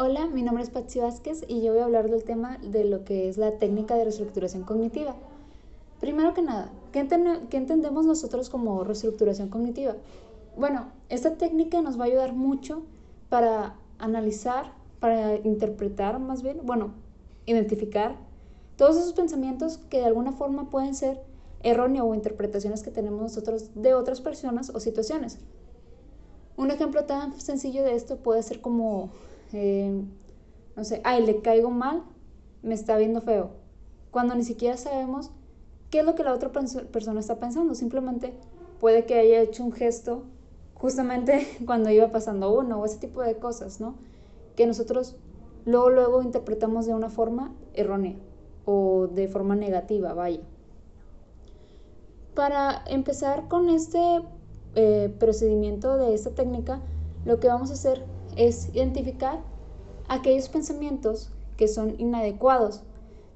Hola, mi nombre es Patsy Vázquez y yo voy a hablar del tema de lo que es la técnica de reestructuración cognitiva. Primero que nada, ¿qué entendemos nosotros como reestructuración cognitiva? Bueno, esta técnica nos va a ayudar mucho para analizar, para interpretar más bien, identificar todos esos pensamientos que de alguna forma pueden ser erróneos o interpretaciones que tenemos nosotros de otras personas o situaciones. Un ejemplo tan sencillo de esto puede ser como, no sé, ay, le caigo mal, me está viendo feo. Cuando ni siquiera sabemos qué es lo que la otra persona está pensando. Simplemente puede que haya hecho un gesto justamente cuando iba pasando uno o ese tipo de cosas, ¿no? Que nosotros luego interpretamos de una forma errónea o de forma negativa, vaya. Para empezar con este procedimiento de esta técnica, lo que vamos a hacer es identificar aquellos pensamientos que son inadecuados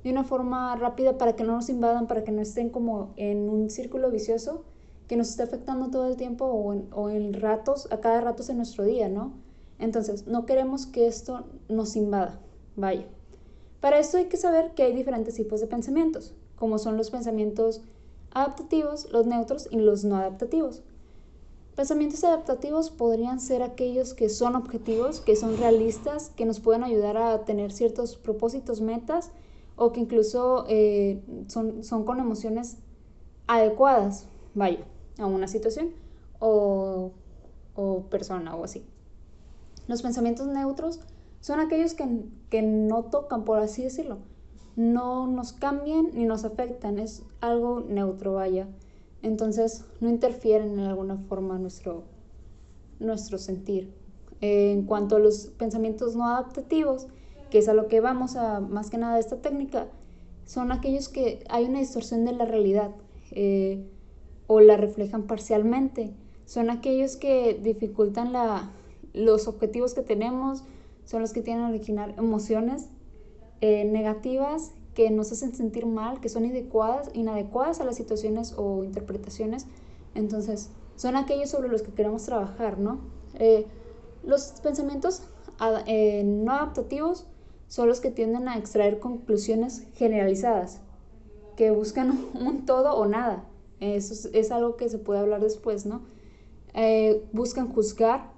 de una forma rápida para que no nos invadan, para que no estén como en un círculo vicioso que nos esté afectando todo el tiempo o en ratos, a cada rato en nuestro día, ¿no? Entonces, no queremos que esto nos invada, vaya. Para esto hay que saber que hay diferentes tipos de pensamientos, como son los pensamientos adaptativos, los neutros y los no adaptativos. Pensamientos adaptativos podrían ser aquellos que son objetivos, que son realistas, que nos pueden ayudar a tener ciertos propósitos, metas, o que incluso son con emociones adecuadas, vaya, a una situación o, o persona o así. Los pensamientos neutros son aquellos que no tocan, por así decirlo. No nos cambian ni nos afectan, es algo neutro, vaya. Entonces no interfieren en alguna forma nuestro sentir. En cuanto a los pensamientos no adaptativos, que es a lo que vamos a más que nada de esta técnica, son aquellos que hay una distorsión de la realidad o la reflejan parcialmente. Son aquellos que dificultan los objetivos que tenemos, son los que tienen a originar emociones negativas que nos hacen sentir mal, que son inadecuadas a las situaciones o interpretaciones. Entonces, son aquellos sobre los que queremos trabajar, ¿no? Los pensamientos no adaptativos son los que tienden a extraer conclusiones generalizadas, que buscan un todo o nada. Eso es algo que se puede hablar después, ¿no? Buscan juzgar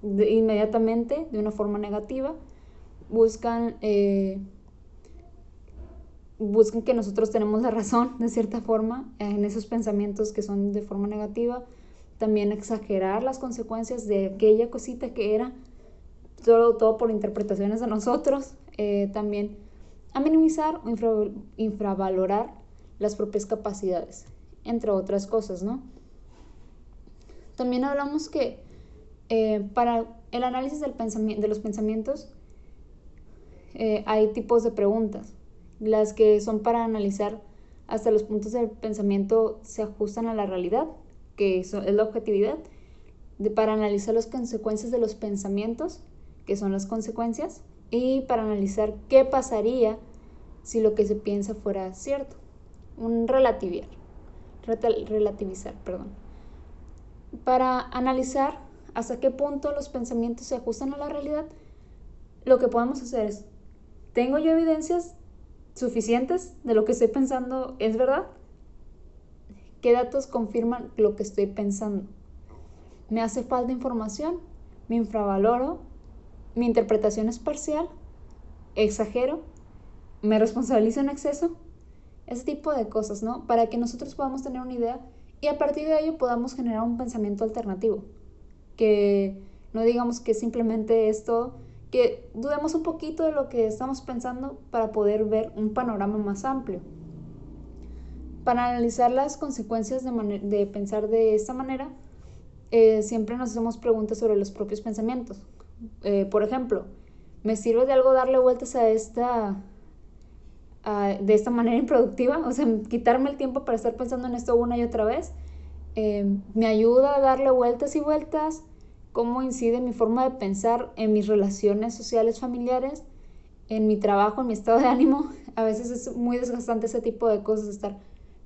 inmediatamente de una forma negativa, buscan que nosotros tenemos la razón de cierta forma en esos pensamientos que son de forma negativa. También exagerar las consecuencias de aquella cosita que era, todo por interpretaciones de nosotros. También a minimizar o infravalorar las propias capacidades, entre otras cosas, ¿no? También hablamos que para el análisis de los pensamientos hay tipos de preguntas. Las que son para analizar hasta los puntos del pensamiento se ajustan a la realidad, que es la objetividad, para analizar las consecuencias de los pensamientos, que son las consecuencias, y para analizar qué pasaría si lo que se piensa fuera cierto. Un relativizar, perdón. Para analizar hasta qué punto los pensamientos se ajustan a la realidad, lo que podemos hacer es, ¿tengo yo evidencias suficientes de lo que estoy pensando es verdad? ¿Qué datos confirman lo que estoy pensando? ¿Me hace falta información? ¿Me infravaloro? ¿Mi interpretación es parcial? ¿Exagero? ¿Me responsabilizo en exceso? Ese tipo de cosas, ¿no? Para que nosotros podamos tener una idea y a partir de ello podamos generar un pensamiento alternativo. Que no digamos que simplemente es todo, que dudemos un poquito de lo que estamos pensando para poder ver un panorama más amplio. Para analizar las consecuencias de pensar de esta manera, siempre nos hacemos preguntas sobre los propios pensamientos. Por ejemplo, ¿me sirve de algo darle vueltas de esta manera improductiva? O sea, quitarme el tiempo para estar pensando en esto una y otra vez. ¿Me ayuda a darle vueltas y vueltas? ¿Cómo incide mi forma de pensar en mis relaciones sociales familiares, en mi trabajo, en mi estado de ánimo? A veces es muy desgastante ese tipo de cosas, estar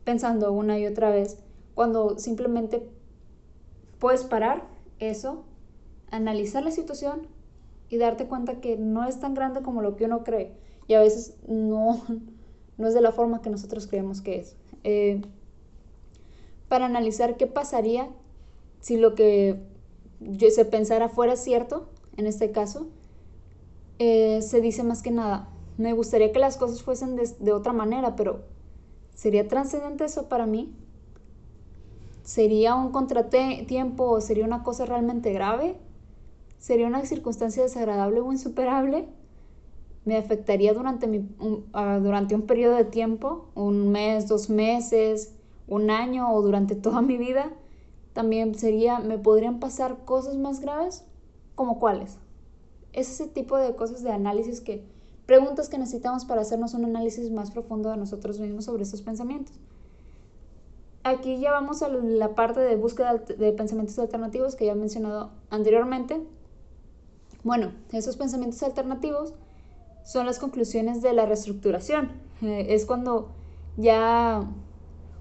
pensando una y otra vez, cuando simplemente puedes parar eso, analizar la situación y darte cuenta que no es tan grande como lo que uno cree y a veces no es de la forma que nosotros creemos que es. Para analizar qué pasaría si lo que se pensara fuera cierto, en este caso, se dice más que nada, me gustaría que las cosas fuesen de otra manera, pero ¿sería trascendente eso para mí? ¿Sería un contratiempo o sería una cosa realmente grave? ¿Sería una circunstancia desagradable o insuperable? ¿Me afectaría durante un periodo de tiempo? ¿Un mes, 2 meses, un año o durante toda mi vida? También ¿me podrían pasar cosas más graves? ¿Cómo cuáles? Es ese tipo de cosas de análisis preguntas que necesitamos para hacernos un análisis más profundo de nosotros mismos sobre estos pensamientos. Aquí ya vamos a la parte de búsqueda de pensamientos alternativos que ya he mencionado anteriormente. Bueno, esos pensamientos alternativos son las conclusiones de la reestructuración. Es cuando ya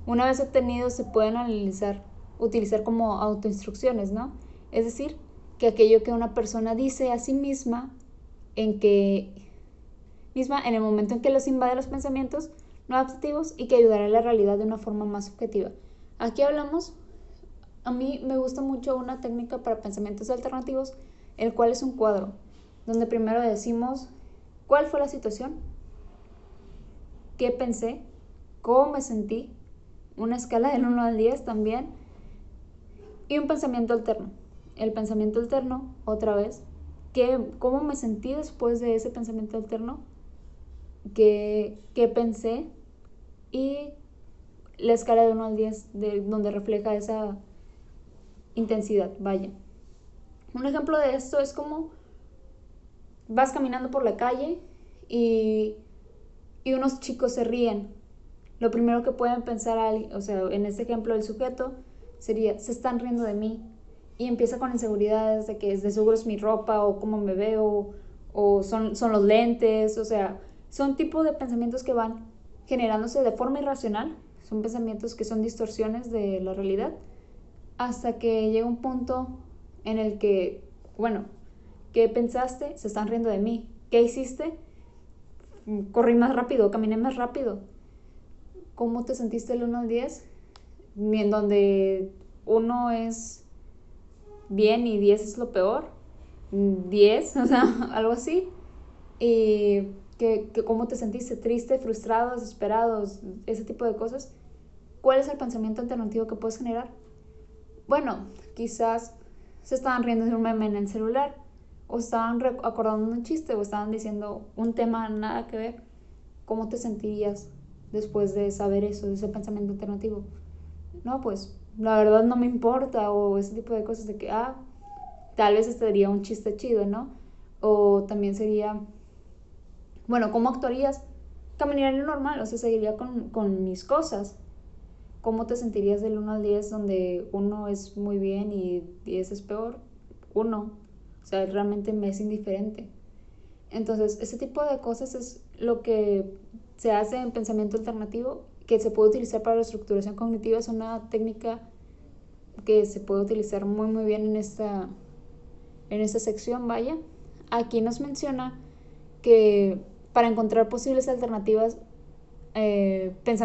una vez obtenidos se pueden utilizar como autoinstrucciones, ¿no? Es decir, que aquello que una persona dice a sí misma en el momento en que los invade los pensamientos no adaptativos y que ayudará a la realidad de una forma más objetiva. Aquí a mí me gusta mucho una técnica para pensamientos alternativos, el cual es un cuadro, donde primero decimos cuál fue la situación, qué pensé, cómo me sentí, una escala del 1 al 10 también, y un pensamiento alterno. El pensamiento alterno, otra vez, cómo me sentí después de ese pensamiento alterno, qué pensé, y la escala de 1 al 10 donde refleja esa intensidad, vaya. Un ejemplo de esto es como vas caminando por la calle y unos chicos se ríen. Lo primero que pueden pensar, en este ejemplo el sujeto sería, se están riendo de mí, y empieza con inseguridades de que de seguro es mi ropa o cómo me veo o son los lentes, son tipo de pensamientos que van generándose de forma irracional, son pensamientos que son distorsiones de la realidad, hasta que llega un punto en el que, bueno, ¿qué pensaste? Se están riendo de mí. ¿Qué hiciste? Corrí más rápido, caminé más rápido. ¿Cómo te sentiste del 1 al 10? En donde 1 es bien y 10 es lo peor. 10, algo así. Y ¿cómo te sentiste? Triste, frustrado, desesperado, ese tipo de cosas. ¿Cuál es el pensamiento alternativo que puedes generar? Bueno, quizás se estaban riendo de un meme en el celular, o estaban acordando un chiste, o estaban diciendo un tema nada que ver. ¿Cómo te sentirías después de saber eso, de ese pensamiento alternativo? No, pues la verdad no me importa, o ese tipo de cosas de que, tal vez sería un chiste chido, ¿no? O también sería, bueno, ¿cómo actuarías? Caminaría normal, seguiría con mis cosas. ¿Cómo te sentirías del 1 al 10 donde 1 es muy bien y 10 es peor? 1. Realmente me es indiferente. Entonces, ese tipo de cosas es lo que se hace en pensamiento alternativo, que se puede utilizar para la estructuración cognitiva. Es una técnica que se puede utilizar muy muy bien en esta sección, vaya. Aquí nos menciona que para encontrar posibles alternativas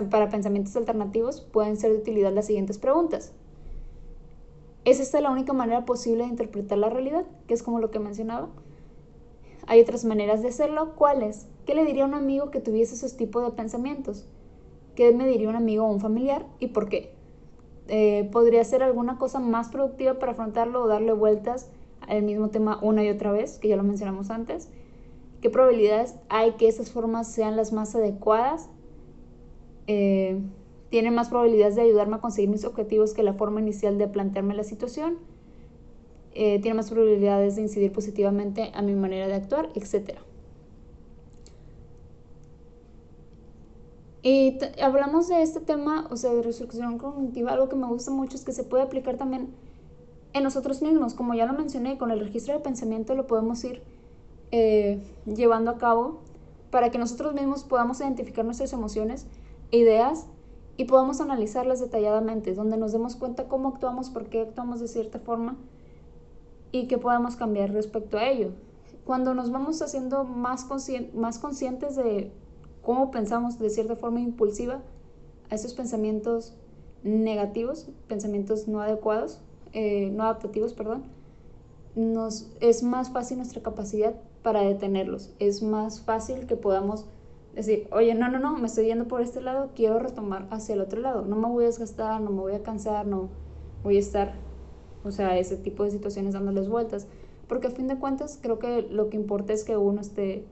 para pensamientos alternativos pueden ser de utilidad las siguientes preguntas. ¿Es esta la única manera posible de interpretar la realidad? Que es como lo que mencionaba. ¿Hay otras maneras de hacerlo? ¿Cuáles? ¿Qué le diría a un amigo que tuviese esos tipos de pensamientos? ¿Qué me diría un amigo o un familiar? ¿Y por qué? ¿Podría ser alguna cosa más productiva para afrontarlo o darle vueltas al mismo tema una y otra vez, que ya lo mencionamos antes? ¿Qué probabilidades hay que esas formas sean las más adecuadas? ¿Tiene más probabilidades de ayudarme a conseguir mis objetivos que la forma inicial de plantearme la situación? ¿Tiene más probabilidades de incidir positivamente a mi manera de actuar? Etcétera. Y hablamos de este tema, de reestructuración cognitiva. Algo que me gusta mucho es que se puede aplicar también en nosotros mismos. Como ya lo mencioné, con el registro de pensamiento lo podemos ir llevando a cabo para que nosotros mismos podamos identificar nuestras emociones, ideas, y podamos analizarlas detalladamente, donde nos demos cuenta cómo actuamos, por qué actuamos de cierta forma y qué podemos cambiar respecto a ello. cuando nos vamos haciendo más conscientes de cómo pensamos de cierta forma impulsiva, a esos pensamientos negativos, pensamientos no adecuados, no adaptativos, perdón, es más fácil nuestra capacidad para detenerlos. Es más fácil que podamos decir, oye, no, me estoy yendo por este lado, quiero retomar hacia el otro lado. No me voy a desgastar, no me voy a cansar, no voy a estar, o sea, ese tipo de situaciones dándoles vueltas. Porque a fin de cuentas creo que lo que importa es que uno esté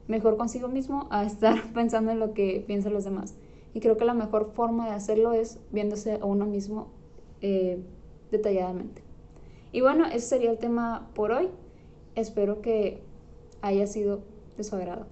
mejor consigo mismo a estar pensando en lo que piensan los demás. Y creo que la mejor forma de hacerlo es viéndose a uno mismo detalladamente. Y bueno, ese sería el tema por hoy. Espero que haya sido de su agrado.